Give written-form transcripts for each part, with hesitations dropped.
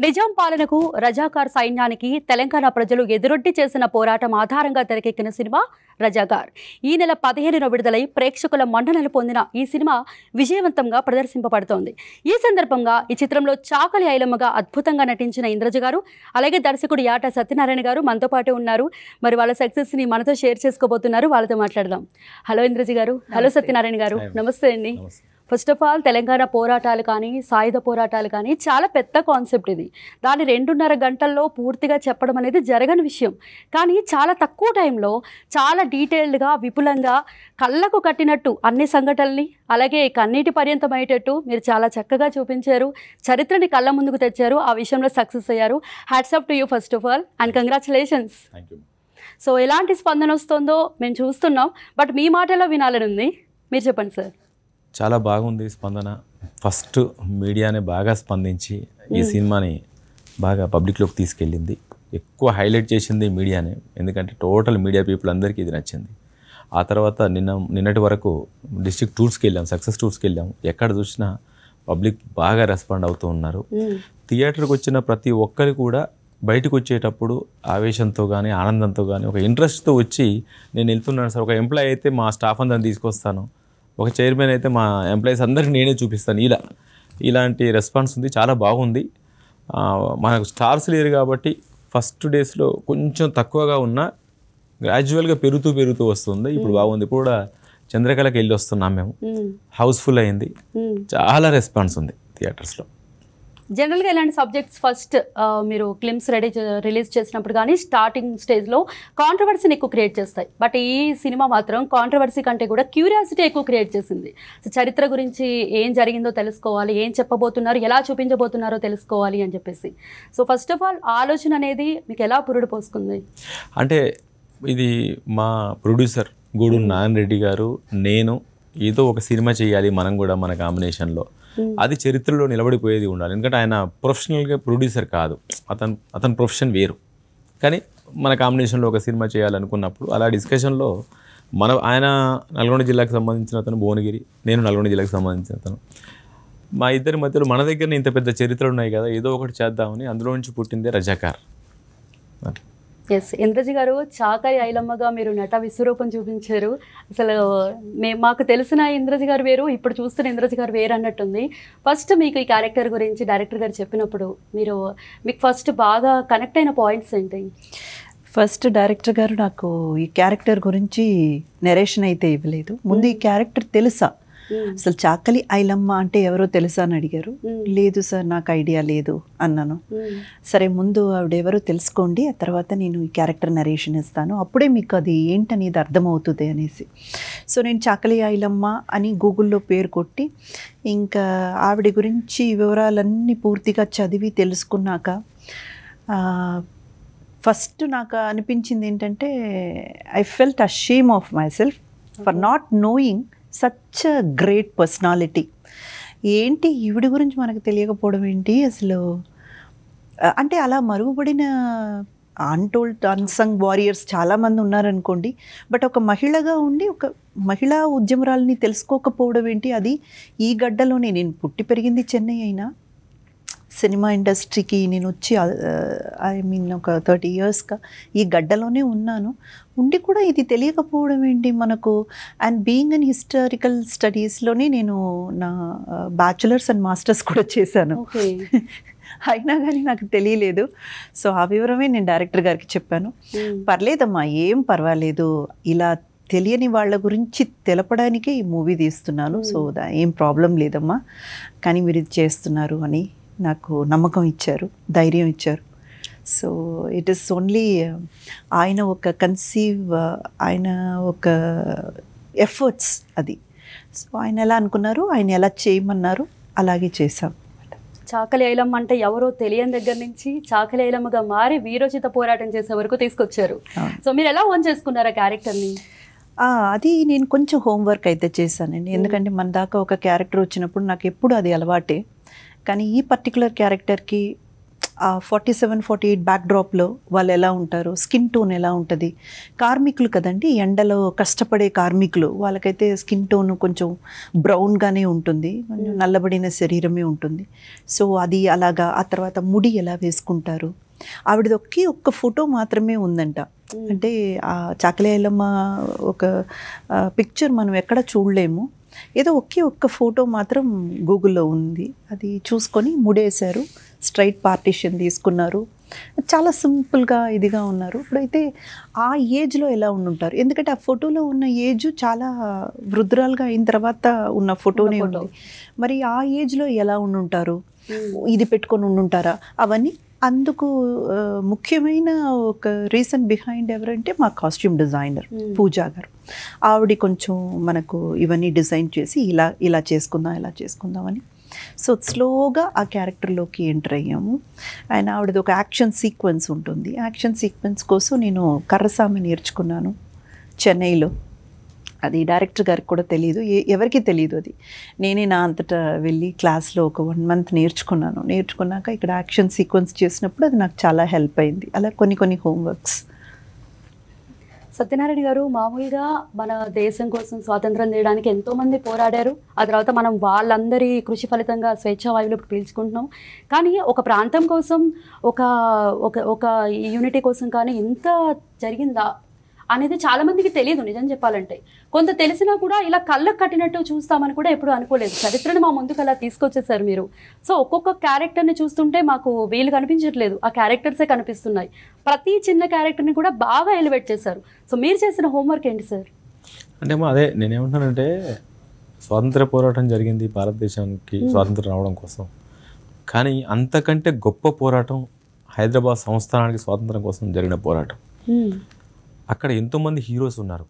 నిజాం పాలనకు రజాకార్ సైన్యానికి తెలంగాణ ప్రజలు ఎదురొడ్డి చేసిన పోరాటం ఆధారంగా తెరకెక్కిన సినిమా రజాకార్ ఈ నెల 15న విడుదలై ప్రేక్షకుల మన్ననలు పొందిన ఈ సినిమా విజయవంతంగా ప్రదర్శింపబడుతోంది. ఈ సందర్భంగా ఈ చిత్రంలో చాకలి ఐలమ్మగా అద్భుతంగా నటించిన ఇంద్రజ గారు, అలాగే దర్శకుడు యాట సత్యనారాయణ గారు మనతో పాటు ఉన్నారు. మరి వాళ్ళ సక్సెస్ ని మనతో షేర్ చేసుకోబోతున్నారు. వాళ్ళతో మాట్లాడదాం. హలో ఇంద్రజ గారు. హలో సత్యనారాయణ గారు. నమస్తే అండి. ఫస్ట్ ఆఫ్ ఆల్ తెలంగాణ పోరాటాలు కానీ సాయుధ పోరాటాలు కానీ చాలా పెద్ద కాన్సెప్ట్ ఇది. దాన్ని 2.5 గంటల్లో పూర్తిగా చెప్పడం అనేది జరగని విషయం. కానీ చాలా తక్కువ టైంలో చాలా డీటెయిల్డ్గా విపులంగా కళ్ళకు కట్టినట్టు అన్ని సంఘటనల్ని అలాగే కన్నీటి పర్యంతమయ్యేటట్టు మీరు చాలా చక్కగా చూపించారు. చరిత్రని కళ్ళ ముందుకు తెచ్చారు. ఆ విషయంలో సక్సెస్ అయ్యారు. Hats off to you first of all and congratulations. So ఎలాంటి స్పందన వస్తుందో మేము చూస్తున్నాం. బట్ మీ మాటలో వినాలని ఉంది. మీరు చెప్పండి సార్. చాలా బాగుంది స్పందన. ఫస్ట్ మీడియానే బాగా స్పందించి ఈ సినిమాని బాగా పబ్లిక్లోకి తీసుకెళ్ళింది. ఎక్కువ హైలైట్ చేసింది మీడియానే, ఎందుకంటే టోటల్ మీడియా పీపుల్ అందరికీ ఇది నచ్చింది. ఆ తర్వాత నిన్నటి వరకు డిస్ట్రిక్ట్ టూర్స్కి వెళ్ళాం, సక్సెస్ టూర్స్కి వెళ్ళాం. ఎక్కడ చూసినా పబ్లిక్ బాగా రెస్పాండ్ అవుతూ ఉన్నారు. థియేటర్కి వచ్చిన ప్రతి ఒక్కరు కూడా బయటకు వచ్చేటప్పుడు ఆవేశంతో కానీ ఆనందంతో కానీ ఒక ఇంట్రెస్ట్తో వచ్చి నేను వెళ్తున్నాను సార్, ఒక ఎంప్లాయీ అయితే మా స్టాఫ్ అందరిని తీసుకొస్తాను, ఒక చైర్మన్ అయితే మా ఎంప్లాయీస్ అందరికీ నేనే చూపిస్తాను, ఇలాంటి రెస్పాన్స్ ఉంది. చాలా బాగుంది. మనకు స్టార్స్ లేరు కాబట్టి ఫస్ట్ డేస్లో కొంచెం తక్కువగా ఉన్నా గ్రాడ్యువల్గా పెరుగుతూ వస్తుంది. ఇప్పుడు బాగుంది. ఇప్పుడు కూడా చంద్రకళకి వెళ్ళి వస్తున్నాం మేము. హౌస్ఫుల్ అయింది. చాలా రెస్పాన్స్ ఉంది థియేటర్స్లో. జనరల్గా ఇలాంటి సబ్జెక్ట్స్ ఫస్ట్ మీరు క్లిమ్స్ రిలీజ్ చేసినప్పుడు కానీ స్టార్టింగ్ స్టేజ్లో కాంట్రవర్సీని ఎక్కువ క్రియేట్ చేస్తాయి. బట్ ఈ సినిమా మాత్రం కాంట్రవర్సీ కంటే కూడా క్యూరియాసిటీ ఎక్కువ క్రియేట్ చేసింది. సో చరిత్ర గురించి ఏం జరిగిందో తెలుసుకోవాలి, ఏం చెప్పబోతున్నారు, ఎలా చూపించబోతున్నారో తెలుసుకోవాలి అని చెప్పేసి. సో ఫస్ట్ ఆఫ్ ఆల్ ఆలోచన అనేది మీకు ఎలా పురుడు పోసుకుంది? అంటే ఇది మా ప్రొడ్యూసర్ గూడూరు నారాయణ రెడ్డి గారు, నేను ఏదో ఒక సినిమా చేయాలి మనం కూడా మన కాంబినేషన్లో, అది చరిత్రలో నిలబడిపోయేది ఉండాలి. ఎందుకంటే ఆయన ప్రొఫెషనల్గా ప్రొడ్యూసర్ కాదు, అతని ప్రొఫెషన్ వేరు. కానీ మన కాంబినేషన్లో ఒక సినిమా చేయాలనుకున్నప్పుడు అలా డిస్కషన్లో ఆయన నల్గొండ జిల్లాకు సంబంధించిన అతను భువనగిరి, నేను నల్గొండ జిల్లాకు సంబంధించిన అతను, మా ఇద్దరి మధ్యలో మన దగ్గరనే ఇంత పెద్ద చరిత్రలు ఉన్నాయి కదా, ఏదో ఒకటి చేద్దామని అందులో నుంచి పుట్టిందే రజాకార్. ఎస్, ఇంద్రజ గారు చాకలి ఐలమ్మగా మీరు నట విశ్వరూపం చూపించారు. అసలు మాకు తెలిసిన ఇంద్రజ గారు వేరు, ఇప్పుడు చూస్తున్న ఇంద్రజ గారు వేరు అన్నట్టుంది. ఫస్ట్ మీకు ఈ క్యారెక్టర్ గురించి డైరెక్టర్ గారు చెప్పినప్పుడు మీకు ఫస్ట్ బాగా కనెక్ట్ అయిన పాయింట్స్ ఏంటి? ఫస్ట్ డైరెక్టర్ గారు నాకు ఈ క్యారెక్టర్ గురించి నెరేషన్ అయితే ఇవ్వలేదు. ముందు ఈ క్యారెక్టర్ తెలుసా, అసలు చాకలి ఐలమ్మ అంటే ఎవరో తెలుసా అని అడిగారు. లేదు సార్, నాకు ఐడియా లేదు అన్నాను. సరే, ముందు ఆవిడెవరో తెలుసుకోండి, ఆ తర్వాత నేను ఈ క్యారెక్టర్ నరేషన్ ఇస్తాను, అప్పుడే మీకు అది ఏంటనేది అర్థమవుతుంది అనేసి. సో నేను చాకలి ఐలమ్మ అని గూగుల్లో పేరు కొట్టి ఇంకా ఆవిడ గురించి వివరాలన్నీ పూర్తిగా చదివి తెలుసుకున్నాక ఫస్ట్ నాకు అనిపించింది ఏంటంటే, I felt ashamed of my self for not knowing such a great personality. ఏంటి ఈవిడ గురించి మనకు తెలియకపోవడం ఏంటి అసలు, అంటే అలా మరుగుపడిన అన్టోల్డ్ అన్సంగ్ వారియర్స్ చాలామంది ఉన్నారనుకోండి, బట్ ఒక మహిళగా ఉండి ఒక మహిళా ఉద్యమరాలని తెలుసుకోకపోవడం ఏంటి. అది ఈ గడ్డలోనే, నేను పుట్టి పెరిగింది చెన్నై అయినా సినిమా ఇండస్ట్రీకి నేను వచ్చి ఒక 30 yearsగా ఈ గడ్డలోనే ఉన్నాను, ఉండి కూడా ఇది తెలియకపోవడం ఏంటి మనకు. అండ్ బీయింగ్ ఇన్ హిస్టారికల్ స్టడీస్లోనే నేను నా బ్యాచులర్స్ అండ్ మాస్టర్స్ కూడా చేశాను. అయినా కానీ నాకు తెలియలేదు. సో ఆ వివరమే నేను డైరెక్టర్ గారికి చెప్పాను. పర్లేదమ్మా, ఏం పర్వాలేదు, ఇలా తెలియని వాళ్ళ గురించి తెలపడానికే ఈ మూవీ తీస్తున్నాను, సో ఏం ప్రాబ్లం లేదమ్మా, కానీ మీరు ఇది చేస్తున్నారు అని నాకు నమ్మకం ఇచ్చారు, ధైర్యం ఇచ్చారు. సో ఇట్ ఈస్ ఓన్లీ ఆయన ఒక ఆయన ఒక ఎఫర్ట్స్ అది. సో ఆయన ఎలా అనుకున్నారు, ఆయన ఎలా చేయమన్నారు అలాగే చేశాం. చాకలి ఐలమ్మ అంటే ఎవరో తెలియని దగ్గర నుంచి చాకలి ఐలమ్మగా మారి వీరోచిత పోరాటం చేసే వరకు తీసుకొచ్చారు. సో మీరు ఎలా ఓన్ చేసుకున్నారు ఆ క్యారెక్టర్ని? అది నేను కొంచెం హోంవర్క్ అయితే చేశానండి. ఎందుకంటే మన దాకా ఒక క్యారెక్టర్ వచ్చినప్పుడు నాకు ఎప్పుడు అది అలవాటే, కానీ ఈ పర్టికులర్ క్యారెక్టర్కి ఆ 47-48 బ్యాక్డ్రాప్లో వాళ్ళు ఎలా ఉంటారు, స్కిన్ టోన్ ఎలా ఉంటుంది, కార్మికులు కదండి, ఎండలో కష్టపడే కార్మికులు, వాళ్ళకైతే స్కిన్ టోన్ కొంచెం బ్రౌన్గానే ఉంటుంది, కొంచెం నల్లబడిన శరీరమే ఉంటుంది. సో అది అలాగా. ఆ తర్వాత ముడి ఎలా వేసుకుంటారు, ఆవిడది ఒక్క ఫోటో మాత్రమే ఉందంట. అంటే ఆ చాకలి ఐలమ్మ ఒక పిక్చర్ మనం ఎక్కడ చూడలేము, ఏదో ఒక్క ఫోటో మాత్రం గూగుల్లో ఉంది. అది చూసుకొని ముడేశారు, స్ట్రైట్ పార్టిషన్ తీసుకున్నారు, చాలా సింపుల్గా ఇదిగా ఉన్నారు. ఇప్పుడైతే ఆ ఏజ్లో ఎలా ఉండుంటారు, ఎందుకంటే ఆ ఫోటోలో ఉన్న ఏజ్ చాలా వృద్ధురాలుగా అయిన తర్వాత ఉన్న ఫోటోనే ఉంది. మరి ఆ ఏజ్లో ఎలా ఉండుంటారు, ఇది పెట్టుకొని ఉండుంటారా అవన్నీ. అందుకు ముఖ్యమైన ఒక రీజన్ బిహైండ్ ఎవరంటే మా కాస్ట్యూమ్ డిజైనర్ పూజా గారు. ఆవిడ కొంచెం మనకు ఇవన్నీ డిజైన్ చేసి ఇలా చేసుకుందాం అని. సో స్లోగా ఆ క్యారెక్టర్లోకి ఎంటర్ అయ్యాము. అండ్ ఆవిడది ఒక యాక్షన్ సీక్వెన్స్ ఉంటుంది. యాక్షన్ సీక్వెన్స్ కోసం నేను కర్రసామి నేర్చుకున్నాను చెన్నైలో. అది డైరెక్టర్ గారికి కూడా తెలియదు, ఎవరికి తెలియదు. అది నేనే నా అంతటా వెళ్ళి క్లాస్లో ఒక 1 month నేర్చుకున్నాక ఇక్కడ యాక్షన్ సీక్వెన్స్ చేసినప్పుడు అది నాకు చాలా హెల్ప్ అయింది. అలా కొన్ని హోంవర్క్స్. సత్యనారాయణ గారు, మామూలుగా మన దేశం కోసం స్వాతంత్రం చేయడానికి ఎంతోమంది పోరాడారు. ఆ తర్వాత మనం వాళ్ళందరి కృషి ఫలితంగా స్వేచ్ఛా వాయువులు పీల్చుకుంటున్నాం. కానీ ఒక ప్రాంతం కోసం, ఒక యూనిటీ కోసం కానీ ఇంత జరిగిందా అనేది చాలామందికి తెలియదు. నిజం చెప్పాలంటే కొంత తెలిసినా కూడా ఇలా కళ్ళకు కట్టినట్టు చూస్తామని కూడా ఎప్పుడు అనుకోలేదు. చరిత్రను మా ముందుకు అలా తీసుకొచ్చేసారు మీరు. సో ఒక్కొక్క క్యారెక్టర్ని చూస్తుంటే మాకు వీళ్ళు కనిపించట్లేదు, ఆ క్యారెక్టర్సే కనిపిస్తున్నాయి. ప్రతి చిన్న క్యారెక్టర్ని కూడా బాగా ఎలివేట్ చేశారు. సో మీరు చేసిన హోంవర్క్ ఏంటి సార్? అంటే అదే నేనేమంటానంటే, స్వాతంత్ర పోరాటం జరిగింది భారతదేశానికి స్వాతంత్రం రావడం కోసం. కానీ అంతకంటే గొప్ప పోరాటం హైదరాబాద్ సంస్థానానికి స్వాతంత్రం కోసం జరిగిన పోరాటం. అక్కడ ఎంతోమంది హీరోస్ ఉన్నారు,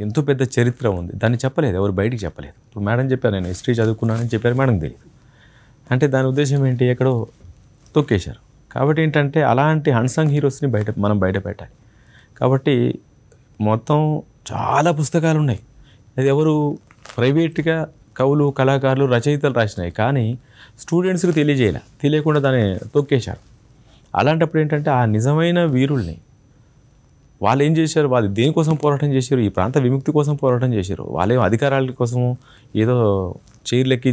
ఎంతో పెద్ద చరిత్ర ఉంది. దాన్ని చెప్పలేదు, ఎవరు బయటికి చెప్పలేదు. ఇప్పుడు మేడం చెప్పారు, నేను హిస్టరీ చదువుకున్నానని చెప్పారు, మేడం తెలియదు. అంటే దాని ఉద్దేశం ఏంటి, ఎక్కడో తొక్కేశారు. కాబట్టి ఏంటంటే అలాంటి అన్సంగ్ హీరోస్ని మనం బయట పెట్టాలి. కాబట్టి మొత్తం చాలా పుస్తకాలు ఉన్నాయి, అది ఎవరు ప్రైవేట్గా కవులు, కళాకారులు, రచయితలు రాసినాయి. కానీ స్టూడెంట్స్కి తెలియకుండా దాన్ని తొక్కేశారు. అలాంటప్పుడు ఏంటంటే ఆ నిజమైన వీరుల్ని వాళ్ళు ఏం చేశారు, వాళ్ళు దేనికోసం పోరాటం చేశారు, ఈ ప్రాంత విముక్తి కోసం పోరాటం చేశారు. వాళ్ళేం అధికారాల కోసం ఏదో చైర్లెక్కి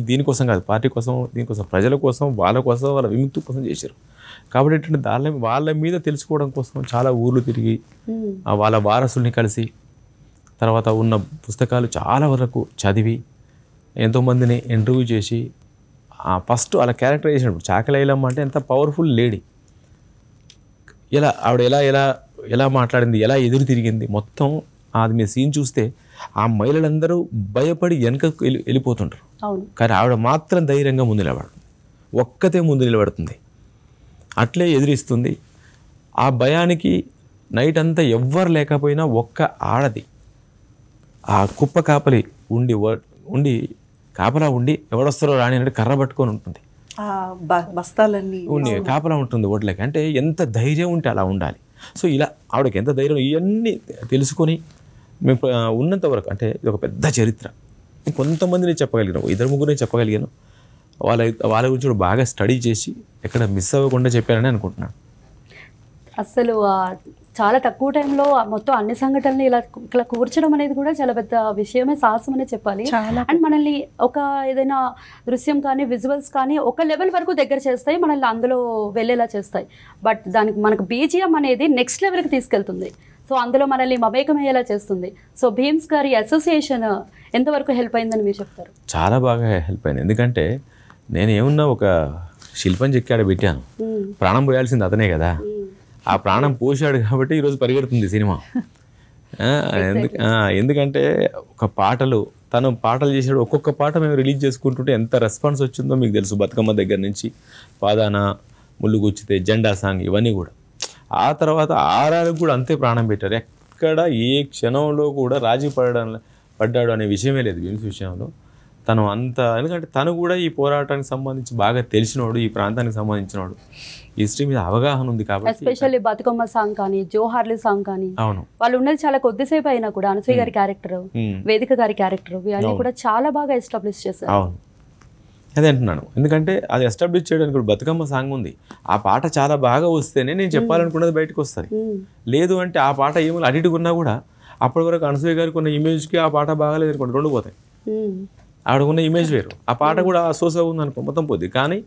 దీనికోసం కాదు, పార్టీ కోసం, దీనికోసం ప్రజల కోసం, వాళ్ళ విముక్తి కోసం చేశారు. కాబట్టి ఏంటంటే వాళ్ళ మీద తెలుసుకోవడం కోసం చాలా ఊర్లు తిరిగి వాళ్ళ వారసుల్ని కలిసి తర్వాత ఉన్న పుస్తకాలు చాలా వరకు చదివి ఎంతోమందిని ఇంటర్వ్యూ చేసి ఫస్ట్ అలా క్యారెక్టరైజేషన్. చాకలి ఐలమ్మ అంటే ఎంత పవర్ఫుల్ లేడీ, ఆవిడ ఎలా మాట్లాడింది, ఎలా ఎదురు తిరిగింది, మొత్తం అది మీ సీన్ చూస్తే ఆ మహిళలందరూ భయపడి వెనకకు వెళ్ళిపోతుంటారు. కానీ ఆవిడ మాత్రం ధైర్యంగా ముందు నిలబడుతుంది, ఒక్కతే ముందు నిలబడుతుంది, అట్లే ఎదిరిస్తుంది. ఆ భయానికి నైట్ అంతా ఎవ్వరు లేకపోయినా ఒక్క ఆడది ఆ కుప్ప కాపలి ఉండి కాపలా ఉండి ఎవడొస్తారో రాని అంటే కర్ర పట్టుకొని ఉంటుంది, బస్తాలన్నీ కాపలా ఉంటుంది ఓట్లకి. అంటే ఎంత ధైర్యం ఉంటే అలా ఉండాలి. సో ఇలా ఆవిడకి ఎంత ధైర్యం, ఇవన్నీ తెలుసుకొని మేము ఉన్నంత వరకు, అంటే ఇది ఒక పెద్ద చరిత్ర. కొంతమందిని చెప్పగలిగాను, 2-3 చెప్పగలిగాను. వాళ్ళ గురించి బాగా స్టడీ చేసి ఎక్కడ మిస్ అవ్వకుండా చెప్పారని అనుకుంటున్నాను. అసలు చాలా తక్కువ టైంలో మొత్తం అన్ని సంఘటనలు ఇలా కూర్చడం అనేది కూడా చాలా పెద్ద విషయమే, సాహసం అనే చెప్పాలి. అండ్ మనల్ని ఒక ఏదైనా దృశ్యం కానీ విజువల్స్ కానీ ఒక లెవెల్ వరకు దగ్గర చేస్తాయి, మనల్ని అందులో వెళ్ళేలా చేస్తాయి. బట్ దానికి మనకు బీజిఎం అనేది నెక్స్ట్ లెవెల్కి తీసుకెళ్తుంది. సో అందులో మనల్ని మమేకమయ్యేలా చేస్తుంది. సో భీమ్స్ గారి అసోసియేషన్ ఎంతవరకు హెల్ప్ అయిందని మీరు చెప్తారు? చాలా బాగా హెల్ప్ అయింది. ఎందుకంటే నేను ఏమున్నా ఒక శిల్పం చెక్కాడ పెట్టాను, ప్రాణం పోయాల్సింది అతనే కదా, ఆ ప్రాణం పోసాడు కాబట్టి ఈరోజు పరిగెడుతుంది సినిమా. ఎందుకంటే ఒక తను పాటలు చేసాడు, ఒక్కొక్క పాట మేము రిలీజ్ చేసుకుంటుంటే ఎంత రెస్పాన్స్ వచ్చిందో మీకు తెలుసు. బతుకమ్మ దగ్గర నుంచి పాదాన, ముళ్ళు గుచ్చితే, జెండా సాంగ్, ఇవన్నీ కూడా. ఆ తర్వాత ఆర్ఆర్కి కూడా అంతే ప్రాణం పెట్టారు. ఎక్కడ ఏ క్షణంలో కూడా రాజీ పడ్డాడు అనే విషయమే లేదు భీమ్స్ విషయంలో. తను ఎందుకంటే తను కూడా ఈ పోరాటానికి సంబంధించి బాగా తెలిసినోడు, ఈ ప్రాంతానికి సంబంధించినోడు, హిస్టరీ మీద అవగాహన ఉంది కాబట్టి. ఎస్పెషల్లీ బతుకమ్మ సాంగ్ కానీ, జోహార్లీ సాంగ్ కానీ, అవును, వాళ్ళు ఉన్నది చాలా కొద్దిసేపు అయినా కూడా అనసూయ గారి క్యారెక్టర్, వేదిక గారి క్యారెక్టర్, ఇవన్నీ కూడా చాలా బాగా ఎస్టాబ్లిష్ చేశారు. అవును, అదే అంటున్నాను, ఎందుకంటే అది ఎస్టాబ్లిష్ చేయడానికి ఇప్పుడు బతుకమ్మ సాంగ్ ఉంది, ఆ పాట చాలా బాగా వస్తేనే నేను చెప్పాలనుకున్నది బయటకు వస్తుంది. లేదు అంటే ఆ పాట ఏమో అడిటుకున్నా కూడా అప్పటి వరకు అనసూయ గారికి ఉన్న ఇమేజ్కి ఆ పాట బాగాలేదు అనుకోండి, రెండు పోతాయి. ఆవిడకున్న ఇమేజ్ వేరు, ఆ పాట కూడా సోసా ఉంది అనుకో, మొత్తం పోద్ది. కానీ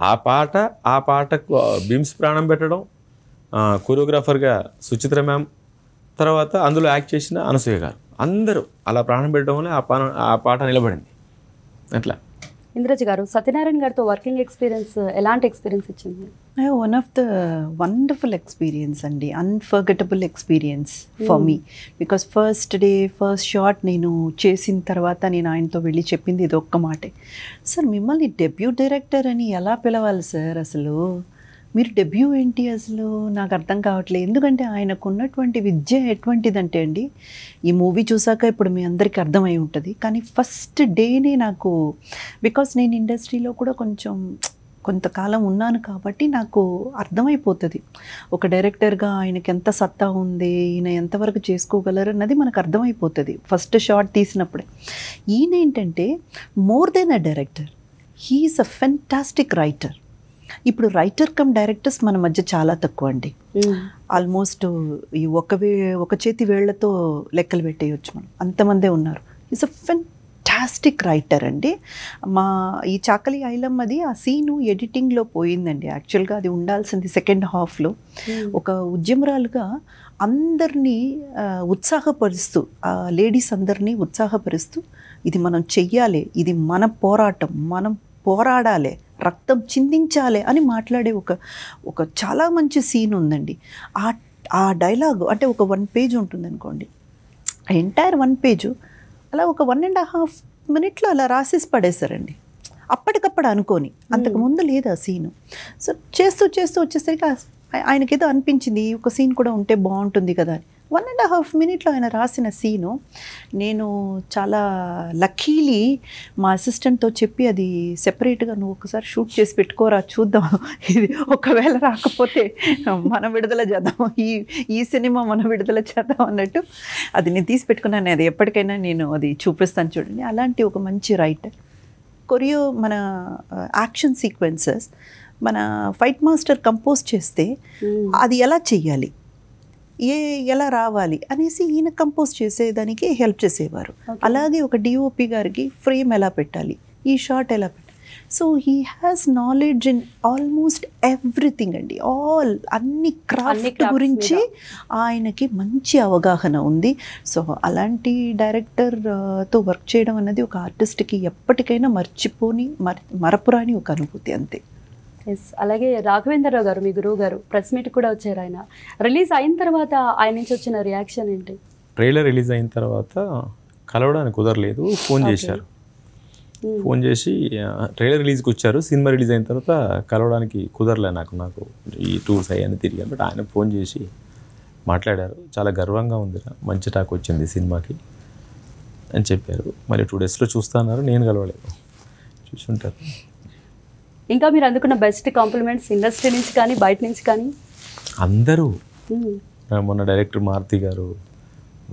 ఆ పాటకు బిమ్స్ ప్రాణం పెట్టడం, కొరియోగ్రాఫర్గా సుచిత్ర మ్యామ్, తర్వాత అందులో యాక్ట్ చేసిన అనసూయ గారు, అందరూ అలా ప్రాణం పెట్టడం వల్ల ఆ పాట నిలబడింది. అట్లా. ఇంద్రజ గారు, సత్యనారాయణ గారితో వర్కింగ్ ఎక్స్పీరియన్స్ ఎలాంటి ఎక్స్పీరియన్స్ ఇచ్చింది? One of the wonderful experience అండి, unforgettable experience for me. Because first day first shot నేను చేసిన తర్వాత నేను ఆయనతో వెళ్ళి చెప్పింది ఇది ఒక్క మాటే, సార్ మిమ్మల్ని డెబ్యూ డైరెక్టర్ అని ఎలా పిలవాలి సార్, అసలు మీరు డెబ్యూ ఏంటి అసలు నాకు అర్థం కావట్లేదు. ఎందుకంటే ఆయనకు ఉన్నటువంటి విద్య ఎటువంటిదంటే అండి, ఈ మూవీ చూసాక ఇప్పుడు మీ అందరికీ అర్థమై ఉంటుంది, కానీ ఫస్ట్ డేనే నాకు, బికాస్ నేను ఇండస్ట్రీలో కూడా కొంతకాలం ఉన్నాను కాబట్టి నాకు అర్థమైపోతుంది ఒక డైరెక్టర్గా ఆయనకి ఎంత సత్తా ఉంది, ఈయన ఎంతవరకు చేసుకోగలరు అన్నది మనకు అర్థమైపోతుంది ఫస్ట్ షాట్ తీసినప్పుడే. ఈయన ఏంటంటే more than a director, he is a fantastic writer. ఇప్పుడు రైటర్ కమ్ డైరెక్టర్స్ మన మధ్య చాలా తక్కువ అండి, ఆల్మోస్ట్ ఈ ఒక చేతి వేళ్లతో లెక్కలు పెట్టేయచ్చు మనం, అంతమందే ఉన్నారు. ఈజ్ అ ఫెంటాస్టిక్ రైటర్ అండి. ఈ చాకలి ఐలమ్మది ఆ సీను ఎడిటింగ్లో పోయిందండి, యాక్చువల్గా అది ఉండాల్సింది సెకండ్ హాఫ్లో. ఒక ఉద్యమరాలుగా అందరినీ ఉత్సాహపరుస్తూ, లేడీస్ అందరినీ ఉత్సాహపరుస్తూ ఇది మనం చెయ్యాలి, ఇది మన పోరాటం, మనం పోరాడాలి, రక్తం చిందించాలి అని మాట్లాడే ఒక చాలా మంచి సీన్ ఉందండి. ఆ డైలాగ్ అంటే ఒక 1 పేజ్ ఉంటుంది అనుకోండి, ఎంటైర్ 1 పేజు అలా ఒక 1.5 మినిట్లో అలా రాసేసి పడేశారండి, అప్పటికప్పుడు అనుకోని. అంతకుముందు లేదు ఆ సీను. సో చేస్తూ వచ్చేసరికి ఆయనకేదో అనిపించింది ఒక సీన్ కూడా ఉంటే బాగుంటుంది కదా అని 1.5 మినిట్లో ఆయన రాసిన సీను. నేను చాలా లక్కీలీ మా అసిస్టెంట్తో చెప్పి అది సెపరేట్గా నువ్వు ఒకసారి షూట్ చేసి పెట్టుకోరా చూద్దాం, ఇది ఒకవేళ రాకపోతే మనం విడుదల చేద్దాం, ఈ సినిమా మనం విడుదల చేద్దాం అన్నట్టు అది నేను తీసి పెట్టుకున్నాను. అది ఎప్పటికైనా నేను అది చూపిస్తాను చూడండి. అలాంటి ఒక మంచి రైటర్. మన యాక్షన్ సీక్వెన్సెస్ మన ఫైట్ మాస్టర్ కంపోజ్ చేస్తే అది ఎలా చెయ్యాలి, ఎలా రావాలి అనేసి ఈయన కంపోజ్ చేసేదానికి హెల్ప్ చేసేవారు. అలాగే ఒక డిఓపి గారికి ఫ్రేమ్ ఎలా పెట్టాలి, ఈ షాట్ ఎలా పెట్టాలి. So he has knowledge in almost everything అండి, అన్ని క్రాఫ్ట్ గురించి ఆయనకి మంచి అవగాహన ఉంది. సో అలాంటి డైరెక్టర్తో వర్క్ చేయడం అన్నది ఒక ఆర్టిస్ట్కి ఎప్పటికైనా మరపురాని ఒక అనుభూతి అంతే. ఎస్, అలాగే రాఘవేంద్రరావు గారు మీ గురువు గారు ప్రెస్ మీట్ కూడా వచ్చారు. ఆయన రిలీజ్ అయిన తర్వాత ఆయన నుంచి వచ్చిన రియాక్షన్ ఏంటి? ట్రైలర్ రిలీజ్ అయిన తర్వాత కలవడానికి కుదరలేదు, ఫోన్ చేశారు. ఫోన్ చేసి ట్రైలర్ రిలీజ్కి వచ్చారు, సినిమా రిలీజ్ అయిన తర్వాత కలవడానికి కుదరలే నాకు ఈ టూర్స్ అయ్యాన్ని తిరిగాను. బట్ ఆయన ఫోన్ చేసి మాట్లాడారు, చాలా గర్వంగా ఉంది, మంచి టాక్ వచ్చింది సినిమాకి అని చెప్పారు. మరి 2 డేస్లో చూస్తున్నారు, నేను కలవలేదు, చూసుంటారు. ఇంకా మీరు అందుకున్న బెస్ట్ కాంప్లిమెంట్స్ ఇండస్ట్రీ నుంచి కానీ బయట నుంచి కానీ? అందరూ మొన్న డైరెక్టర్ మారుతి గారు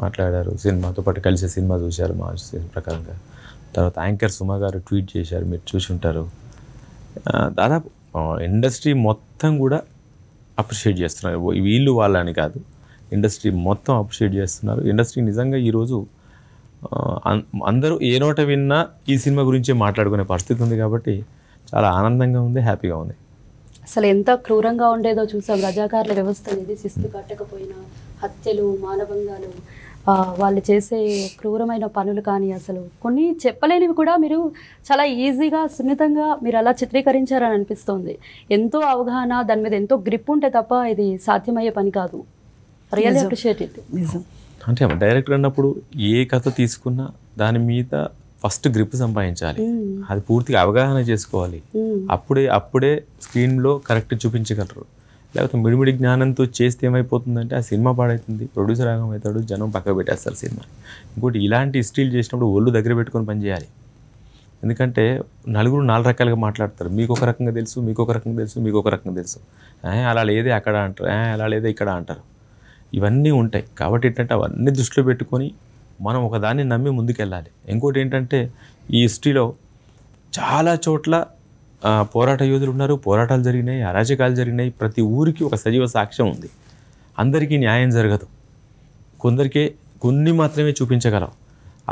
మాట్లాడారు, సినిమాతో పాటు కలిసి సినిమా చూశారు మా ప్రకారంగా. తర్వాత యాంకర్ సుమా గారు ట్వీట్ చేశారు, మీరు చూసి ఉంటారు. దాదాపు ఇండస్ట్రీ మొత్తం కూడా అప్రిషియేట్ చేస్తున్నారు, వీళ్ళు వాళ్ళని కాదు, ఇండస్ట్రీ మొత్తం అప్రిషియేట్ చేస్తున్నారు. ఇండస్ట్రీ నిజంగా ఈరోజు అందరూ ఏ నోట విన్నా ఈ సినిమా గురించే మాట్లాడుకునే పరిస్థితి ఉంది కాబట్టి చాలా ఆనందంగా ఉంది, హ్యాపీగా ఉంది. అసలు ఎంత క్రూరంగా ఉండేదో చూసాం. రజాకారుల వ్యవస్థ అనేది శిస్తు కట్టకపోయినా హత్యలు, మానభంగాలు, వాళ్ళు చేసే క్రూరమైన పనులు కానీ అసలు కొన్ని చెప్పలేనివి కూడా మీరు చాలా ఈజీగా సున్నితంగా మీరు అలా చిత్రీకరించారని అనిపిస్తుంది. ఎంతో అవగాహన, దాని మీద ఎంతో గ్రిప్ ఉంటే తప్ప ఇది సాధ్యమయ్యే పని కాదు. Really appreciate it. అంటే డైరెక్టర్ అన్నప్పుడు ఏ కథ తీసుకున్నా దాని మీద ఫస్ట్ గ్రిప్ సంపాదించాలి, అది పూర్తిగా అవగాహన చేసుకోవాలి. అప్పుడే స్క్రీన్లో కరెక్ట్ చూపించగలరు. లేకపోతే మిడిమిడి జ్ఞానంతో చేస్తే ఏమైపోతుందంటే ఆ సినిమా పాడవుతుంది, ప్రొడ్యూసర్ ఆగమవుతాడు, జనం పక్కకు పెట్టేస్తారు సినిమా. ఇంకోటి ఇలాంటి హిస్టరీలు చేసినప్పుడు ఒళ్ళు దగ్గర పెట్టుకొని పనిచేయాలి. ఎందుకంటే నలుగురు 4 రకాలుగా మాట్లాడతారు, మీకు ఒక రకంగా తెలుసు, మీకు ఒక రకంగా తెలుసు, మీకు ఒక రకంగా తెలుసు, అలా లేదే అక్కడ అంటారు, అలా లేదే ఇక్కడ అంటారు. ఇవన్నీ ఉంటాయి కాబట్టి ఏంటంటే అవన్నీ దృష్టిలో పెట్టుకొని మనం ఒకదాన్ని నమ్మి ముందుకెళ్ళాలి. ఇంకోటి ఏంటంటే ఈ హిస్టరీలో చాలా చోట్ల పోరాట యోధులు ఉన్నారు, పోరాటాలు జరిగినాయి, అరాచకాలు జరిగినాయి. ప్రతి ఊరికి ఒక సజీవ సాక్ష్యం ఉంది. అందరికీ న్యాయం జరగదు, కొందరికే కొన్ని మాత్రమే చూపించగలం.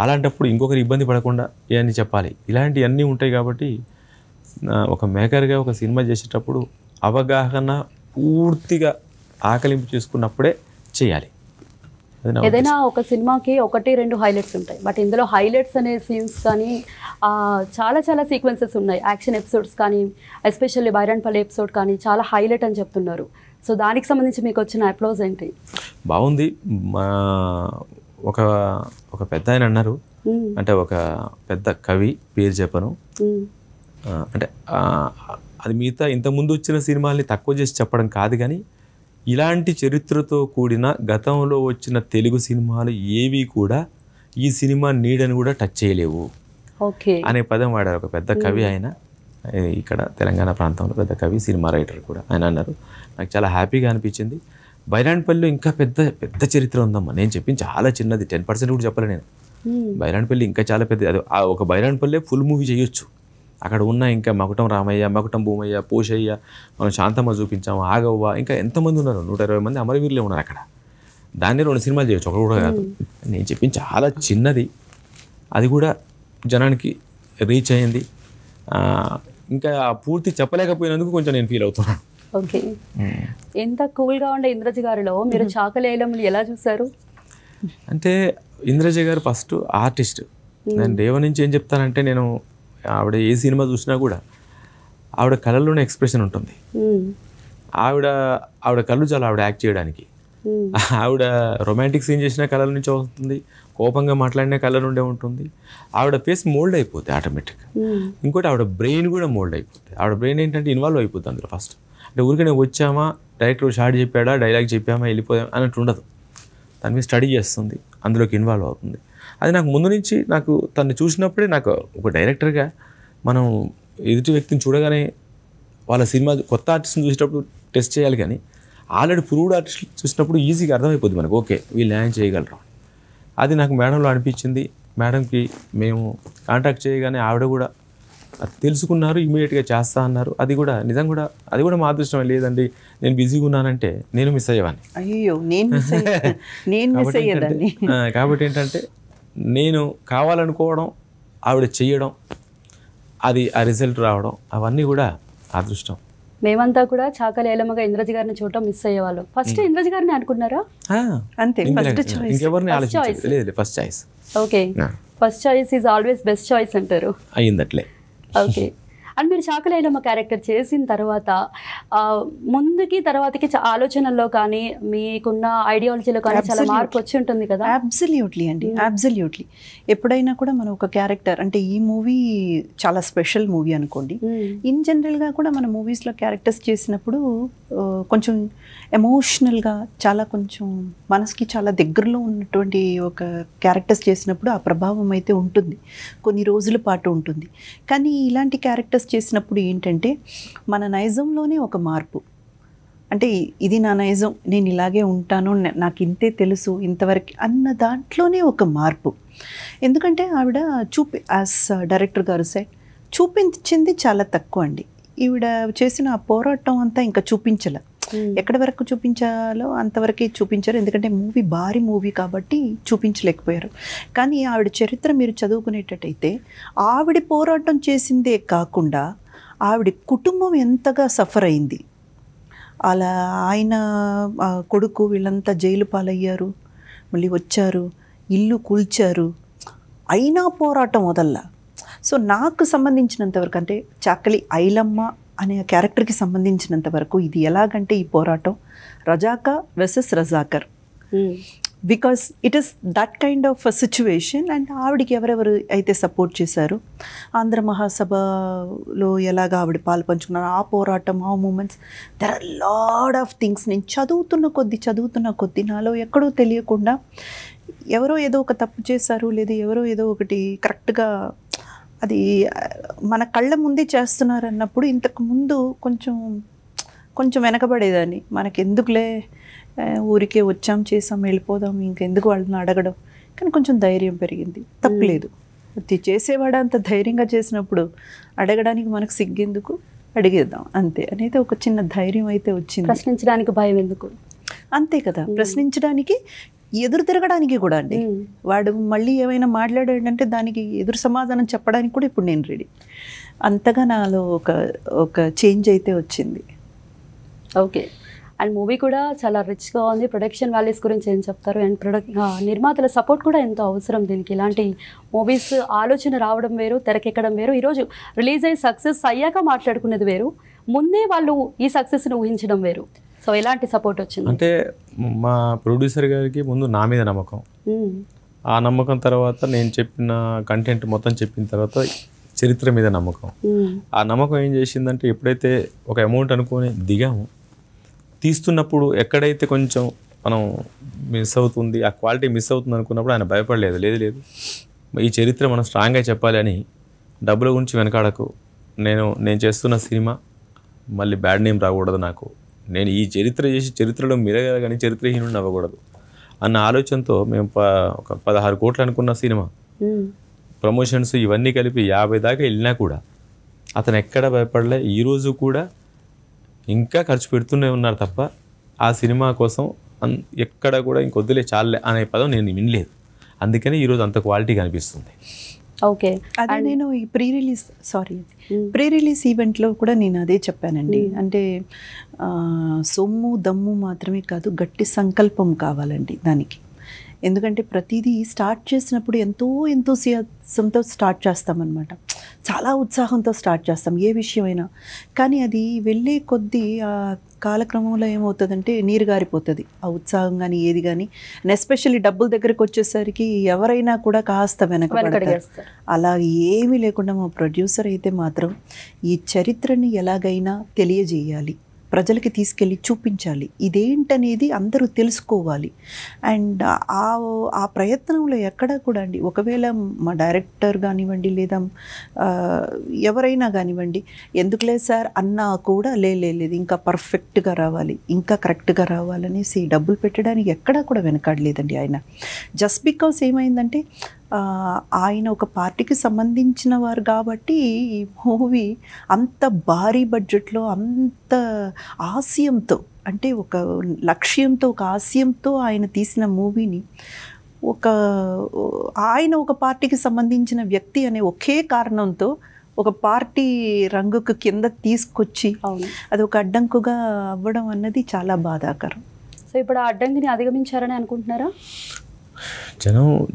అలాంటప్పుడు ఇంకొకరు ఇబ్బంది పడకుండా ఇవన్నీ చెప్పాలి. ఇలాంటివన్నీ ఉంటాయి. కాబట్టి ఒక మేకర్గా ఒక సినిమా చేసేటప్పుడు అవగాహన పూర్తిగా ఆకలింపు చేసుకున్నప్పుడే చేయాలి. ఏదైనా ఒక సినిమాకి 1-2 హైలైట్స్ ఉంటాయి, బట్ ఇందులో హైలైట్స్ అనే సీన్స్ కానీ చాలా చాలా సీక్వెన్సెస్ ఉన్నాయి. యాక్షన్ ఎపిసోడ్స్ కానీ, ఎస్పెషల్లీ బైరాన్పల్లి ఎపిసోడ్ కానీ చాలా హైలైట్ అని చెప్తున్నారు. సో దానికి సంబంధించి మీకు వచ్చిన అప్లోజ్ ఏంటి? బాగుంది. ఒక పెద్ద ఆయన అన్నారు, అంటే ఒక పెద్ద కవి, పేరు చెప్పను, అంటే అది మిగతా ఇంతకుముందు వచ్చిన సినిమాల్ని తక్కువ చేసి చెప్పడం కాదు, కానీ ఇలాంటి చరిత్రతో కూడిన గతంలో వచ్చిన తెలుగు సినిమాలు ఏవి కూడా ఈ సినిమా నీడని కూడా టచ్ చేయలేవు అనే పదం వాడారు. ఒక పెద్ద కవి ఆయన, ఇక్కడ తెలంగాణ ప్రాంతంలో పెద్ద కవి, సినిమా రైటర్ కూడా. ఆయన అన్నారు, నాకు చాలా హ్యాపీగా అనిపించింది. బైరాన్పల్లిలో ఇంకా పెద్ద పెద్ద చరిత్ర ఉందమ్మా. నేను చెప్పింది చాలా చిన్నది, 10% కూడా చెప్పలే నేను. బైరాన్పల్లి ఇంకా చాలా పెద్ద, అది ఒక బైరాన్పల్లి ఫుల్ మూవీ చేయొచ్చు. అక్కడ ఉన్న ఇంకా మకుటం రామయ్య, మకుటం భూమయ్య, పోషయ్య, మనం శాంతమ్మ చూపించాము, ఆగవ్వ, ఇంకా ఎంతమంది ఉన్నారు, 120 మంది అమరవీరులే ఉన్నారు అక్కడ. దాన్ని 2 సినిమాలు చేయొచ్చు, ఒకటి కూడా కాదు. నేను చెప్పింది చాలా చిన్నది, అది కూడా జనానికి రీచ్ అయ్యింది. ఇంకా పూర్తి చెప్పలేకపోయినందుకు కొంచెం నేను ఫీల్ అవుతున్నాను. ఓకే, ఎంత కూల్గా ఉండే ఇంద్రజ గారిలో మీరు చాకలి ఐలమ్మని ఎలా చూసారు? అంటే ఇంద్రజ గారు ఫస్ట్ ఆర్టిస్ట్. నేను దేవ నుంచి ఏం చెప్తానంటే, నేను ఆవిడ ఏ సినిమా చూసినా కూడా ఆవిడ కళ్ళలోనే ఎక్స్ప్రెషన్ ఉంటుంది. ఆవిడ కళ్ళు చాలా ఆవిడ యాక్ట్ చేయడానికి. ఆవిడ రొమాంటిక్ సీన్ చేసిన కళ్ళ నుంచి వస్తుంది, కోపంగా మాట్లాడిన కళ్ళ నుండే ఉంటుంది. ఆవిడ ఫేస్ మోల్డ్ అయిపోతుంది ఆటోమేటిక్గా. ఇంకోటి ఆవిడ బ్రెయిన్ కూడా మోల్డ్ అయిపోతుంది. ఆవిడ బ్రెయిన్ ఏంటంటే ఇన్వాల్వ్ అయిపోతుంది అందులో. ఫస్ట్ అంటే ఊరికనే వచ్చామా, డైరెక్టర్ షార్ట్ చెప్పాడా, డైలాగ్ చెప్పామా, వెళ్ళిపోయాం అన్నట్టు ఉండదు. దాని మీద స్టడీ చేస్తుంది, అందులోకి ఇన్వాల్వ్ అవుతుంది. అది నాకు ముందు నుంచి, నాకు తను చూసినప్పుడే, నాకు ఒక డైరెక్టర్గా మనం ఎదుటి వ్యక్తిని చూడగానే వాళ్ళ సినిమా కొత్త ఆర్టిస్ట్ని చూసేటప్పుడు టెస్ట్ చేయాలి, కానీ ఆల్రెడీ ప్రూవ్డ్ ఆర్టిస్ట్ చూసినప్పుడు ఈజీగా అర్థమైపోతుంది మనకు, ఓకే వీళ్ళు న్యాయం చేయగలరు. అది నాకు మేడంలో అనిపించింది. మేడంకి మేము కాంటాక్ట్ చేయగానే ఆవిడ కూడా అది తెలుసుకున్నారు, ఇమీడియట్గా చేస్తా అన్నారు. అది కూడా నిజం కూడా, అది కూడా మా అదృష్టం. లేదండి నేను బిజీగా ఉన్నానంటే నేను మిస్ అయ్యేవాడిని. అయ్యో, నేను మిస్ అయ్యేదాన్ని. కాబట్టి ఏంటంటే నేను కావాలనుకోవడం, ఆవిడ చెయ్యడం, అది ఆ రిజల్ట్ రావడం, అవన్నీ కూడా అదృష్టం. మేమంతా కూడా చాకలి ఐలమ్మగా ఇంద్రజ గారిని చూడటం మిస్ అయ్యేవాళ్ళం. ఫస్ట్ ఇంద్రజ గారిని అనుకున్నారా? అంతే, ఇంకెవరిని ఆలోచించలేదు. లేదు, first choice. Okay, first choice is always best choice అంటారు. అయ్యిందట్లే. ఓకే, అండ్ మీరు చాకలి ఐలమ్మ క్యారెక్టర్ చేసిన తర్వాత ముందుకి తర్వాతకి ఆలోచనల్లో కానీ మీకున్న ఐడియాలజీలో కానీ చాలా మార్పు వచ్చి ఉంటుంది కదా? అబ్సల్యూట్లీ అండి, అబ్సల్యూట్లీ. ఎప్పుడైనా కూడా మనం ఒక క్యారెక్టర్, అంటే ఈ మూవీ చాలా స్పెషల్ మూవీ అనుకోండి. ఇన్ జనరల్గా కూడా మన మూవీస్లో క్యారెక్టర్స్ చేసినప్పుడు కొంచెం ఎమోషనల్గా, చాలా కొంచెం మనసుకి చాలా దగ్గరలో ఉన్నటువంటి ఒక క్యారెక్టర్స్ చేసినప్పుడు ఆ ప్రభావం అయితే ఉంటుంది, కొన్ని రోజుల పాటు ఉంటుంది. కానీ ఇలాంటి క్యారెక్టర్స్ చేసినప్పుడు ఏంటంటే మన నైజంలోనే ఒక మార్పు. అంటే ఇది నా నైజం, నేను ఇలాగే ఉంటాను, నాకు ఇంతే తెలుసు ఇంతవరకు అన్న దాంట్లోనే ఒక మార్పు. ఎందుకంటే ఆవిడ యాజ్ డైరెక్టర్ గారు సైడ్ చూపించింది చాలా తక్కువ అండి. ఈవిడ చేసిన ఆ పోరాటం అంతా ఇంకా చూపించలే. ఎక్కడి వరకు చూపించాలో అంతవరకే చూపించారు, ఎందుకంటే మూవీ భారీ మూవీ కాబట్టి చూపించలేకపోయారు. కానీ ఆవిడ చరిత్ర మీరు చదువుకునేటట్టయితే ఆవిడ పోరాటం చేసిందే కాకుండా ఆవిడ కుటుంబం ఎంతగా సఫర్ అయింది. అలా ఆయన కొడుకు వీళ్ళంతా జైలు పాలయ్యారు, మళ్ళీ వచ్చారు, ఇల్లు కూల్చారు, అయినా పోరాటం వదల్లా. సో నాకు సంబంధించినంతవరకు, అంటే చాకలి ఐలమ్మ అనే క్యారెక్టర్కి సంబంధించినంత వరకు ఇది ఎలాగంటే ఈ పోరాటం రజాకా versus Razakar, because it is that kind of situation. And ఆవిడికి ఎవరెవరు అయితే సపోర్ట్ చేశారు, ఆంధ్ర మహాసభలో ఎలాగ ఆవిడ పాలు పంచుకున్నారు, ఆ పోరాటం, ఆ moments, there are lot of things. నేను చదువుతున్న కొద్దీ నాలో ఎక్కడో తెలియకుండా ఎవరో ఏదో ఒక తప్పు చేశారు, లేదా ఎవరో ఏదో ఒకటి కరెక్ట్గా అది మన కళ్ళ ముందే చేస్తున్నారు అన్నప్పుడు ఇంతకుముందు కొంచెం వెనకబడేదాన్ని. మనకెందుకులే, ఊరికే వచ్చాం చేసాం వెళ్ళిపోదాం, ఇంకెందుకు వాళ్ళని అడగడం. కానీ కొంచెం ధైర్యం పెరిగింది, తప్పులేదు. చేసేవాడు అంత ధైర్యంగా చేసినప్పుడు అడగడానికి మనకు సిగ్గెందుకు, అడిగేద్దాం అంతే అనేది ఒక చిన్న ధైర్యం అయితే వచ్చింది. ప్రశ్నించడానికి భయం ఎందుకు? అంతే కదా, ప్రశ్నించడానికి, ఎదురు తిరగడానికి కూడా అండి. వాడు మళ్ళీ ఏమైనా మాట్లాడాడంటే దానికి ఎదురు సమాధానం చెప్పడానికి కూడా ఇప్పుడు నేను రెడీ. అంతగా నాలో ఒక చేంజ్ అయితే వచ్చింది. ఓకే. అండ్ మూవీ కూడా చాలా రిచ్గా ఉంది. ప్రొడక్షన్ వాల్యూస్ గురించి ఏం చెప్తారు? అండ్ నిర్మాతల సపోర్ట్ కూడా ఎంతో అవసరం దీనికి. ఇలాంటి మూవీస్ ఆలోచన రావడం వేరు, తెరకెక్కడం వేరు. ఈరోజు రిలీజ్ అయ్యి సక్సెస్ అయ్యాక మాట్లాడుకునేది వేరు, ముందే వాళ్ళు ఈ సక్సెస్ని ఊహించడం వేరు. సో ఎలాంటి సపోర్ట్ వచ్చింది? అంటే మా ప్రొడ్యూసర్ గారికి ముందు నా మీద నమ్మకం, ఆ నమ్మకం తర్వాత నేను చెప్పిన కంటెంట్ మొత్తం చెప్పిన తర్వాత చరిత్ర మీద నమ్మకం. ఆ నమ్మకం ఏం చేసిందంటే ఎప్పుడైతే ఒక అమౌంట్ అనుకొని దిగాము, తీస్తున్నప్పుడు ఎక్కడైతే కొంచెం మనం మిస్ అవుతుంది, ఆ క్వాలిటీ మిస్ అవుతుంది అనుకున్నప్పుడు ఆయన భయపడలేదు. లేదు ఈ చరిత్ర మనం స్ట్రాంగ్గా చెప్పాలి అని డబ్బుల గురించి వెనకాడకు, నేను చేస్తున్న సినిమా మళ్ళీ బ్యాడ్ నేమ్ రాకూడదు, నాకు నేను ఈ చరిత్ర చేసి చరిత్రలో మిరగాలి కానీ చరిత్రహీనుడిని అవ్వకూడదు అన్న ఆలోచనతో మేము ఒక 16 కోట్లు అనుకున్న సినిమా ప్రమోషన్స్ ఇవన్నీ కలిపి 50 దాకా వెళ్ళినా కూడా అతను ఎక్కడ భయపడలే. ఈరోజు కూడా ఇంకా ఖర్చు పెడుతూనే ఉన్నారు తప్ప ఆ సినిమా కోసం ఎక్కడ కూడా ఇంకొద్దులే చాలే అనే పదం నేను వినలేదు. అందుకని ఈరోజు అంత క్వాలిటీ కనిపిస్తుంది. ఓకే. అదే నేను ఈ ప్రీ రిలీజ్ ఈవెంట్లో కూడా నేను అదే చెప్పానండి. అంటే సొమ్ము దమ్ము మాత్రమే కాదు, గట్టి సంకల్పం కావాలండి దానికి. ఎందుకంటే ప్రతిదీ స్టార్ట్ చేసినప్పుడు ఎంతో ఎంతోసియాజంతో స్టార్ట్ చేస్తామన్నమాట, చాలా ఉత్సాహంతో స్టార్ట్ చేస్తాం ఏ విషయమైనా. కానీ అది వెళ్ళే కొద్దీ ఆ కాలక్రమంలో ఏమవుతుందంటే నీరు గారిపోతుంది ఆ ఉత్సాహం కానీ ఏది కానీ. ఎస్పెషల్లీ డబ్బుల దగ్గరికి వచ్చేసరికి ఎవరైనా కూడా కాస్త వెనకబడతారు. అలా ఏమీ లేకుండా మా ప్రొడ్యూసర్ అయితే మాత్రం ఈ చరిత్రని ఎలాగైనా తెలియజేయాలి, ప్రజలకి తీసుకెళ్ళి చూపించాలి, ఇదేంటనేది అందరూ తెలుసుకోవాలి. అండ్ ఆ ప్రయత్నంలో ఎక్కడా కూడా అండి, ఒకవేళ మా డైరెక్టర్ కానివ్వండి లేదా ఎవరైనా కానివ్వండి, ఎందుకులే సార్ అన్నా కూడా లేదు ఇంకా పర్ఫెక్ట్గా రావాలి, ఇంకా కరెక్ట్గా రావాలనేసి డబ్బులు పెట్టడానికి ఎక్కడా కూడా వెనకాడలేదండి ఆయన. జస్ట్ బికాస్ ఏమైందంటే ఆయన ఒక పార్టీకి సంబంధించిన వారు కాబట్టి ఈ మూవీ అంత భారీ బడ్జెట్లో, అంత ఆశయంతో, అంటే ఒక లక్ష్యంతో, ఒక ఆశయంతో ఆయన తీసిన మూవీని ఆయన ఒక పార్టీకి సంబంధించిన వ్యక్తి అనే ఒకే కారణంతో ఒక పార్టీ రంగుకు కింద తీసుకొచ్చి అది ఒక అడ్డంకుగా అవ్వడం అన్నది చాలా బాధాకరం. సో ఇప్పుడు ఆ అడ్డంకిని అధిగమించారని అనుకుంటున్నారా?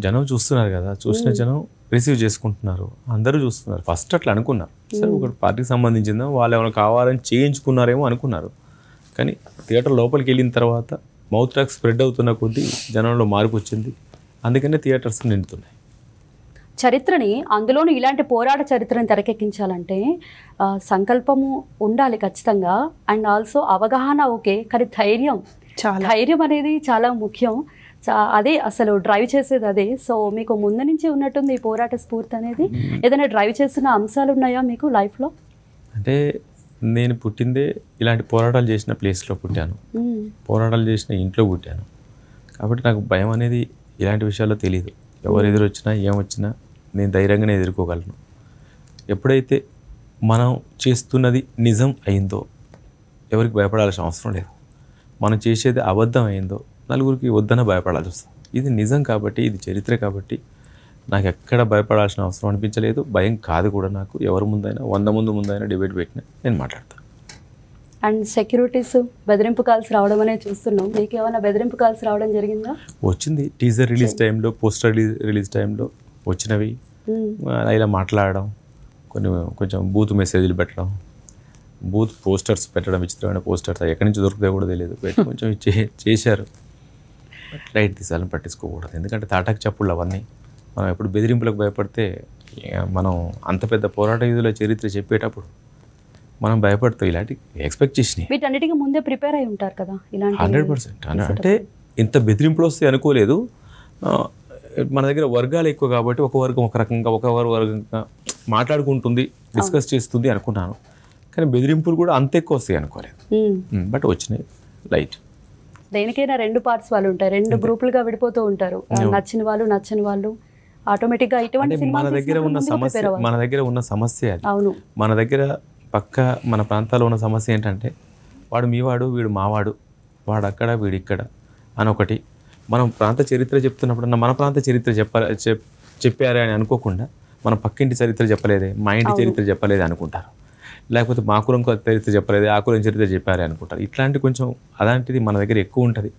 జనం చూస్తున్నారు కదా, చూసిన జనం రిసీవ్ చేసుకుంటున్నారు, అందరూ చూస్తున్నారు. ఫస్ట్ అట్లా అనుకున్నారు, సరే ఒక పార్టీకి సంబంధించిందా, వాళ్ళు ఏమైనా కావాలని చేయించుకున్నారేమో అనుకున్నారు. కానీ థియేటర్ లోపలికి వెళ్ళిన తర్వాత మౌత్ టాక్ స్ప్రెడ్ అవుతున్న కొద్దీ జనంలో మార్పు వచ్చింది. అందుకనే థియేటర్స్ నిండుతున్నాయి. చరిత్రని, అందులోనూ ఇలాంటి పోరాట చరిత్రని తెరకెక్కించాలంటే సంకల్పము ఉండాలి ఖచ్చితంగా. అండ్ ఆల్సో అవగాహన ఓకే, కానీ ధైర్యం అనేది చాలా ముఖ్యం. అదే అసలు డ్రైవ్ చేసేది అదే. సో మీకు ముందు నుంచి ఉన్నట్టుంది ఈ పోరాట స్ఫూర్తి అనేది. ఏదైనా డ్రైవ్ చేసిన అంశాలు ఉన్నాయా మీకు లైఫ్లో? అంటే నేను పుట్టిందే ఇలాంటి పోరాటాలు చేసిన ప్లేస్లో పుట్టాను, పోరాటాలు చేసిన ఇంట్లో పుట్టాను. కాబట్టి నాకు భయం అనేది ఇలాంటి విషయాల్లో తెలియదు. ఎవరు ఎదురొచ్చినా ఏమొచ్చినా నేను ధైర్యంగానే ఎదుర్కోగలను. ఎప్పుడైతే మనం చేస్తున్నది నిజం అయిందో ఎవరికి భయపడాల్సిన అవసరం లేదు. మనం చేసేది అబద్ధం అయిందో నలుగురికి వద్దన భయపడాల్సి వస్తుంది. ఇది నిజం కాబట్టి, ఇది చరిత్ర కాబట్టి నాకు ఎక్కడ భయపడాల్సిన అవసరం అనిపించలేదు. భయం కాదు కూడా నాకు. ఎవరి ముందైనా 100 ముందైనా డిబేట్ పెట్టినా నేను మాట్లాడతాను. అండ్ సెక్యూరిటీస్ బెదిరింపు కాల్స్ రావడం అనేది చూస్తున్నాం. మీకు ఏమైనా బెదిరింపు కాల్స్ రావడం జరిగిందా? వచ్చింది. టీజర్ రిలీజ్ టైంలో, పోస్టర్ రిలీజ్ టైంలో వచ్చినవి. ఇలా మాట్లాడడం, కొంచెం బూత్ మెసేజ్లు పెట్టడం, బూత్ పోస్టర్స్ పెట్టడం, విచిత్రమైన పోస్టర్స్ ఎక్కడి నుంచి దొరుకుతాయో కూడా తెలియదు, పెట్టి కొంచెం చేశారు. లైట్ తీసాలని పట్టించుకోకూడదు. ఎందుకంటే తాటాకు చప్పుళ్ళు అవన్నీ. మనం ఎప్పుడు బెదిరింపులకు భయపడితే, మనం అంత పెద్ద పోరాట యుద్ధుల చరిత్ర చెప్పేటప్పుడు మనం భయపడతాం. ఇలాంటి ఎక్స్పెక్ట్ చేసినాయి. వీటన్నిటికీ ముందే ప్రిపేర్ అయి ఉంటారు కదా? 100%. అంటే ఇంత బెదిరింపులు వస్తాయి అనుకోలేదు. మన దగ్గర వర్గాలు ఎక్కువ కాబట్టి ఒక వర్గం ఒక రకంగా, ఒక వర్గంగా మాట్లాడుకుంటుంది, డిస్కస్ చేస్తుంది అనుకున్నాను. కానీ బెదిరింపులు కూడా అంత ఎక్కువ వస్తాయి అనుకోలేదు. బట్ వచ్చినాయి లైట్. దేనికైనా 2 పార్ట్స్ వాళ్ళు ఉంటారు, 2 గ్రూపులుగా విడిపోతూ ఉంటారు. నచ్చిన వాళ్ళు, నచ్చని వాళ్ళు, ఆటోమేటిక్గా అంటే ఇటువంటి మన సినిమాలు దగ్గర ఉన్న తీసినప్పుడు ముందుగా సమస్య prepare అవ్వాలి. మన దగ్గర ఉన్న సమస్య అది. అవును. మన దగ్గర పక్క మన ప్రాంతాల్లో ఉన్న సమస్య ఏంటంటే వాడు మీవాడు వీడు మావాడు, వాడు అక్కడ వీడు ఇక్కడ అని ఒకటి. మనం ప్రాంత చరిత్ర చెప్తున్నప్పుడు మన ప్రాంత చరిత్ర చెప్పారే అని అనుకోకుండా మన పక్కింటి చరిత్ర చెప్పలేదే, మా ఇంటి చరిత్ర చెప్పలేదే అనుకుంటారు. లేకపోతే మా కులం చరిత్ర చెప్పలేదే, ఆ కులం చరిత్ర చెప్పారే అనుకుంటారు. ఇట్లాంటి కొంచెం అలాంటిది మన దగ్గర ఎక్కువ ఉంటుంది.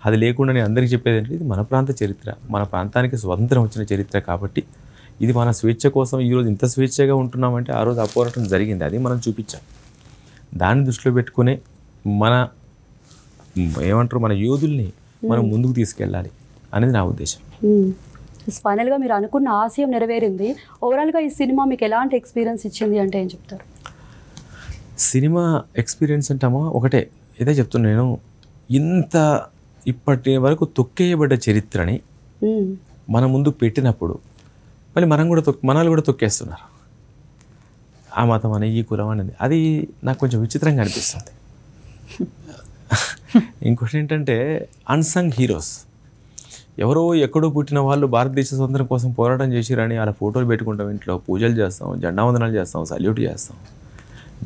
అది లేకుండా నేను అందరికీ చెప్పేది అంటే ఇది మన ప్రాంత చరిత్ర, మన ప్రాంతానికి స్వతంత్రం వచ్చిన చరిత్ర కాబట్టి ఇది మన స్వేచ్ఛ కోసం ఈరోజు ఇంత స్వేచ్ఛగా ఉంటున్నామంటే ఆ రోజు ఆ పోరాటం జరిగింది, అది మనం చూపించాం. దాన్ని దృష్టిలో పెట్టుకునే మన ఏమంటారు మన యోధుల్ని మనం ముందుకు తీసుకెళ్ళాలి అనేది నా ఉద్దేశం. ఫైనల్గా మీరు అనుకున్న ఆశయం నెరవేరింది. ఓవరాల్గా ఈ సినిమా మీకు ఎలాంటి ఎక్స్పీరియన్స్ ఇచ్చింది అంటే ఏం చెప్తారు? సినిమా ఎక్స్పీరియన్స్ అంటామా ఒకటే, ఇదే చెప్తున్నా నేను. ఇంత ఇప్పటి వరకు తొక్కేయబడ్డ చరిత్రని మన ముందు పెట్టినప్పుడు మళ్ళీ మనల్ని కూడా తొక్కేస్తున్నారు. ఆ మతం అని ఈ కులం అనేది, అది నాకు కొంచెం విచిత్రంగా అనిపిస్తుంది. ఇంకోటి ఏంటంటే అన్సంగ్ హీరోస్, ఎవరో ఎక్కడో పుట్టిన వాళ్ళు భారతదేశ స్వతంత్రం కోసం పోరాటం చేసిరని అలా ఫోటోలు పెట్టుకుంటాం, ఇంట్లో పూజలు చేస్తాం, జెండా వందనాలు చేస్తాం, సల్యూట్ చేస్తాం.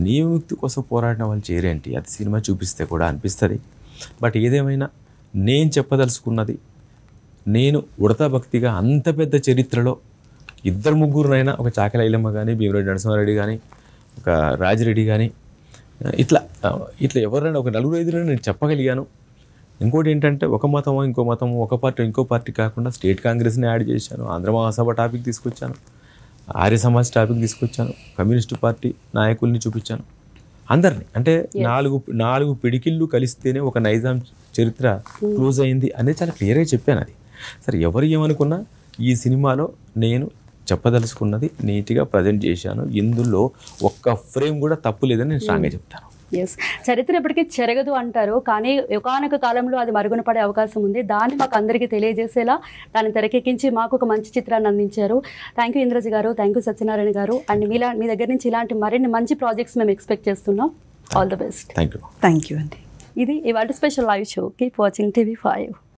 నియముక్తి కోసం పోరాడిన వాళ్ళు చేయరేంటి? అది సినిమా చూపిస్తే కూడా అనిపిస్తుంది. బట్ ఏదేమైనా నేను చెప్పదలుచుకున్నది, నేను ఉడతా భక్తిగా అంత పెద్ద చరిత్రలో ఇద్దరు ముగ్గురునైనా, ఒక చాకలి ఐలమ్మ కానీ, భీమరెడ్డి నరసింహారెడ్డి కానీ, ఒక రాజిరెడ్డి కానీ, ఇట్లా ఎవరైనా ఒక నలుగురు ఐదుగురు నేను చెప్పగలిగాను. ఇంకోటి ఏంటంటే ఒక మతమో ఇంకో మతమో, ఒక పార్టీ ఇంకో పార్టీ కాకుండా స్టేట్ కాంగ్రెస్ని యాడ్ చేశాను, ఆంధ్ర మహాసభ టాపిక్ తీసుకొచ్చాను, ఆర్య సమాజ్ టాపిక్ తీసుకొచ్చాను, కమ్యూనిస్టు పార్టీ నాయకుల్ని చూపించాను, అందరినీ. అంటే నాలుగు పిడికిళ్ళు కలిస్తేనే ఒక నైజాం చరిత్ర క్లోజ్ అయింది అనేది చాలా క్లియర్గా చెప్పాను. అది సరే ఎవరు ఏమనుకున్నా ఈ సినిమాలో నేను చెప్పదలుచుకున్నది నీట్గా ప్రజెంట్ చేశాను. ఇందులో ఒక్క ఫ్రేమ్ కూడా తప్పు లేదని నేను స్ట్రాంగ్గా చెప్తాను. ఎస్, చరిత్ర ఎప్పటికీ చెరగదు అంటారు, కానీ ఒకానొక కాలంలో అది మరుగున పడే అవకాశం ఉంది. దాన్ని మాకు అందరికీ తెలియజేసేలా దాన్ని తెరకెక్కించి మాకు ఒక మంచి చిత్రాన్ని అందించారు. థ్యాంక్ యూ ఇంద్రజ గారు, థ్యాంక్ యూ సత్యనారాయణ గారు. అండ్ మీ దగ్గర నుంచి ఇలాంటి మరిన్ని మంచి ప్రాజెక్ట్స్ మేము ఎక్స్పెక్ట్ చేస్తున్నాం. All the best. Thank you. Thank you అండి. ఇది ఇవాళ special live show. Keep watching TV5.